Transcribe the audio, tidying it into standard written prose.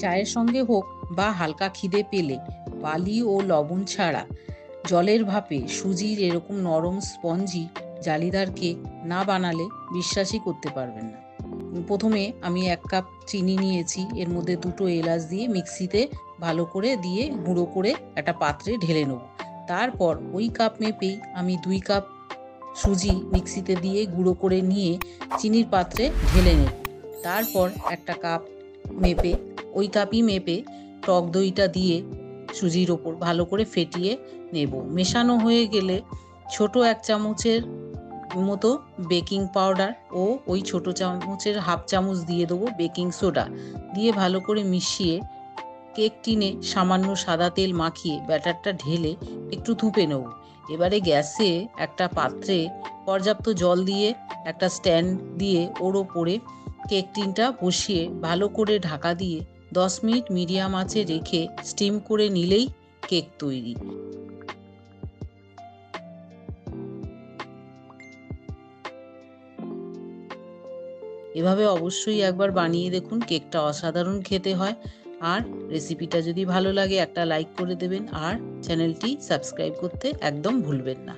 চায়ের সঙ্গে হোক বা হালকা খিদে পেলে বালি ও লবণ ছাড়া জলের ভাপে সুজির এরকম নরম স্পঞ্জি জালিদার কেক না বানালে বিশ্বাসই করতে পারবেন না। প্রথমে আমি 1 কাপ চিনি নিয়েছি, এর মধ্যে 2টো এলাচ দিয়ে মিক্সিতে ভালো করে দিয়ে গুঁড়ো করে একটা পাত্রে ঢেলে নেব। তারপর ওই কাপ মেপেই আমি 2 কাপ সুজি মিক্সিতে দিয়ে গুঁড়ো করে নিয়ে চিনির পাত্রে ঢেলে নেব। তারপর একটা কাপ মেপে ওই কাপই মেপে টক দইটা দিয়ে সুজির ওপর ভালো করে ফেটিয়ে নেব। মেশানো হয়ে গেলে ছোট 1 চামচের মতো বেকিং পাউডার ও ওই ছোট চামচের হাফ চামচ দিয়ে দেবো বেকিং সোডা দিয়ে ভালো করে মিশিয়ে কেক টিনে সামান্য সাদা তেল মাখিয়ে ব্যাটারটা ঢেলে একটু ধুপে নেব। এবারে গ্যাসে একটা পাত্রে পর্যাপ্ত জল দিয়ে একটা স্ট্যান্ড দিয়ে ওর ওপরে কেক টিনটা বসিয়ে ভালো করে ঢাকা দিয়ে 10 মিনিট মিডিয়াম আঁচে রেখে স্টিম করে নিলেই কেক তৈরি। এভাবে অবশ্যই একবার বানিয়ে দেখুন, কেকটা অসাধারণ খেতে হয়। আর রেসিপিটা যদি ভালো লাগে একটা লাইক করে দেবেন আর চ্যানেলটি সাবস্ক্রাইব করতে একদম ভুলবেন না।